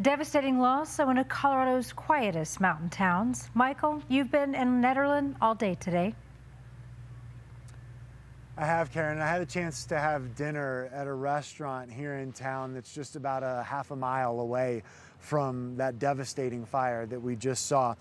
Devastating loss in one of Colorado's quietest mountain towns. Michael, you've been in Nederland all day today. I have, Karen. I had a chance to have dinner at a restaurant here in town that's just about a half a mile away from that devastating fire that we just saw.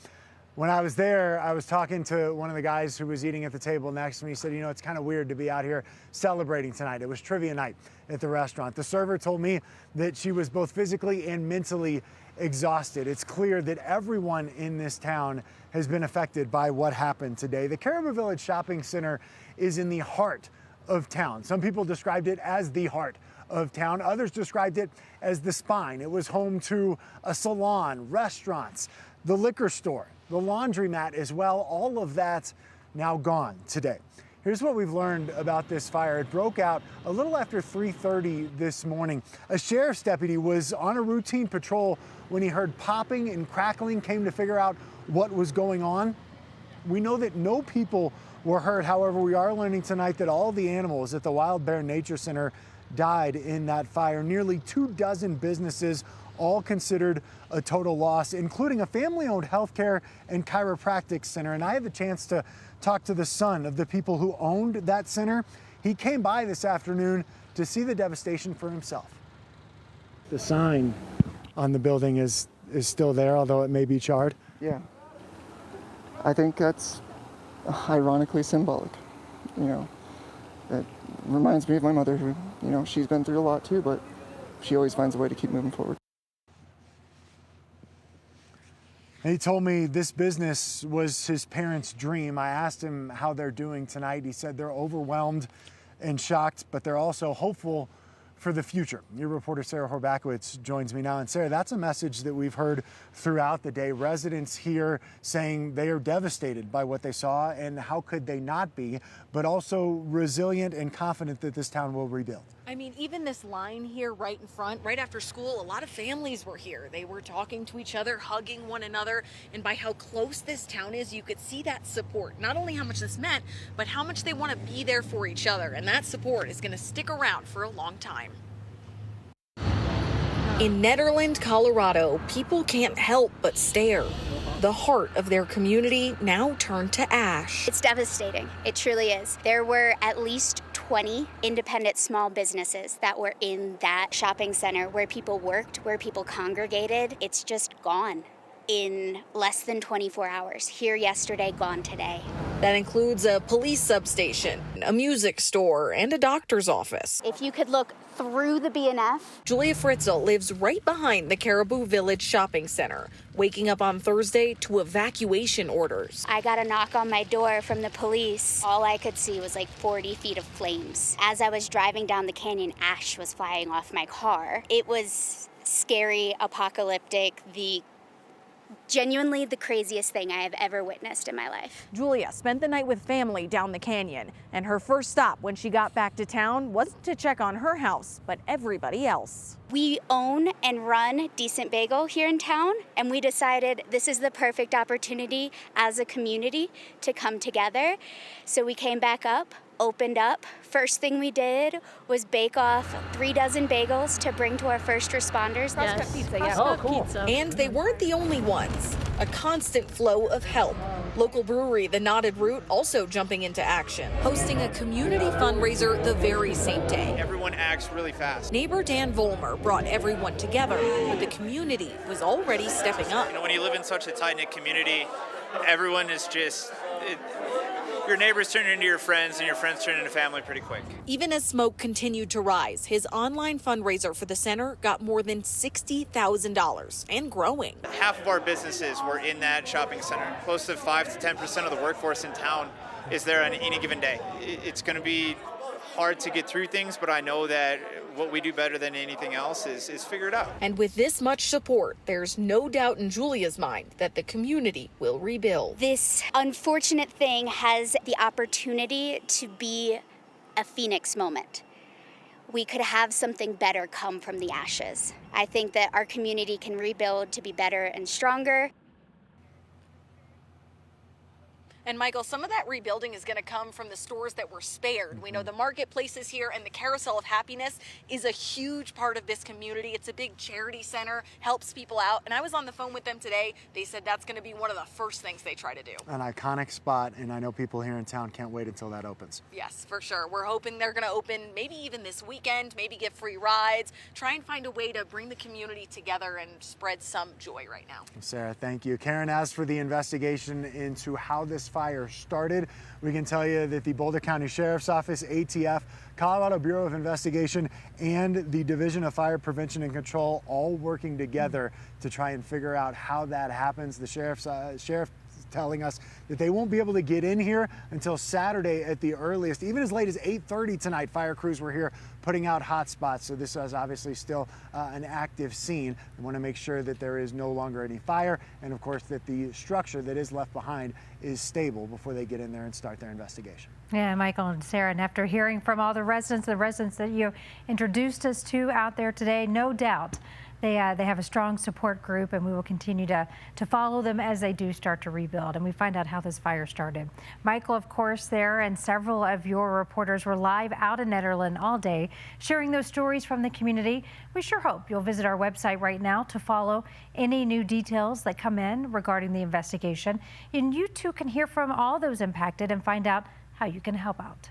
When I was there, I was talking to one of the guys who was eating at the table next to me. He said, you know, it's kind of weird to be out here celebrating tonight. It was trivia night at the restaurant. The server told me that she was both physically and mentally exhausted. It's clear that everyone in this town has been affected by what happened today. The Caribou Village Shopping Center is in the heart of town. Some people described it as the heart of town. Others described it as the spine. It was home to a salon, restaurants, the liquor store, the laundromat as well. All of that now gone today. Here's what we've learned about this fire. It broke out a little after 3:30 this morning. A sheriff's deputy was on a routine patrol when he heard popping and crackling, came to figure out what was going on. We know that no people were hurt. However, we are learning tonight that all the animals at the Wild Bear Nature Center died in that fire. Nearly 24 businesses, all considered a total loss, including a family-owned healthcare and chiropractic center. And I had the chance to talk to the son of the people who owned that center. He came by this afternoon to see the devastation for himself. The sign on the building is still there, although it may be charred. Yeah. I think that's ironically symbolic. You know, it reminds me of my mother who, you know, she's been through a lot too, but she always finds a way to keep moving forward. He told me this business was his parents' dream. I asked him how they're doing tonight. He said they're overwhelmed and shocked, but they're also hopeful for the future. Your reporter Sarah Horbakowitz joins me now. And Sarah, that's a message that we've heard throughout the day. Residents here saying they are devastated by what they saw, and how could they not be, but also resilient and confident that this town will rebuild. I mean, even this line here right in front, right after school, a lot of families were here. They were talking to each other, hugging one another. And by how close this town is, you could see that support. Not only how much this meant, but how much they want to be there for each other. And that support is going to stick around for a long time. In Nederland, Colorado, people can't help but stare. The heart of their community now turned to ash. It's devastating. It truly is. There were at least 20 independent small businesses that were in that shopping center where people worked, where people congregated. It's just gone in less than 24 hours. Here yesterday, gone today. That includes a police substation, a music store, and a doctor's office. If you could look through the BNF. Julia Fritzl lives right behind the Caribou Village Shopping Center, waking up on Thursday to evacuation orders. I got a knock on my door from the police. All I could see was like 40 feet of flames. As I was driving down the canyon, ash was flying off my car. It was scary, apocalyptic, genuinely the craziest thing I have ever witnessed in my life. Julia spent the night with family down the canyon, and her first stop when she got back to town wasn't to check on her house, but everybody else. We own and run Decent Bagel here in town, and we decided this is the perfect opportunity as a community to come together. So we came back up, opened up. First thing we did was bake off 3 dozen bagels to bring to our first responders. Yes. Pizza, yeah. Oh, cool. And they weren't the only ones. A constant flow of help. Local brewery, The Knotted Root, also jumping into action, hosting a community fundraiser the very same day. Everyone acts really fast. Neighbor Dan Vollmer brought everyone together, but the community was already stepping up. You know, when you live in such a tight-knit community, everyone is just... your neighbors turn into your friends, and your friends turn into family pretty quick. Even as smoke continued to rise, his online fundraiser for the center got more than $60,000 and growing. Half of our businesses were in that shopping center. Close to 5 to 10% of the workforce in town is there on any given day. It's going to be hard to get through things, but I know that what we do better than anything else is figure it out. And with this much support, there's no doubt in Julia's mind that the community will rebuild. This unfortunate thing has the opportunity to be a phoenix moment. We could have something better come from the ashes. I think that our community can rebuild to be better and stronger. And Michael, some of that rebuilding is going to come from the stores that were spared. We know the marketplace is here, and the Carousel of Happiness is a huge part of this community. It's a big charity center, helps people out. And I was on the phone with them today. They said that's going to be one of the first things they try to do. An iconic spot, and I know people here in town can't wait until that opens. Yes, for sure. We're hoping they're going to open maybe even this weekend, maybe give free rides, try and find a way to bring the community together and spread some joy right now. Sarah, thank you. Karen, as for the investigation into how this fire started, we can tell you that the Boulder County Sheriff's Office, ATF, Colorado Bureau of Investigation, and the Division of Fire Prevention and Control all working together to try and figure out how that happens. The sheriff telling us that they won't be able to get in here until Saturday at the earliest. Even as late as 8:30 tonight, fire crews were here putting out hot spots. So this is obviously still an active scene. We want to make sure that there is no longer any fire, and of course that the structure that is left behind is stable before they get in there and start their investigation. Yeah, Michael and Sarah, and after hearing from all the residents that you introduced us to out there today, no doubt they have a strong support group, and we will continue to follow them as they do start to rebuild and we find out how this fire started. Michael, of course, there and several of your reporters were live out in Nederland all day sharing those stories from the community. We sure hope you'll visit our website right now to follow any new details that come in regarding the investigation. And you too can hear from all those impacted and find out how you can help out.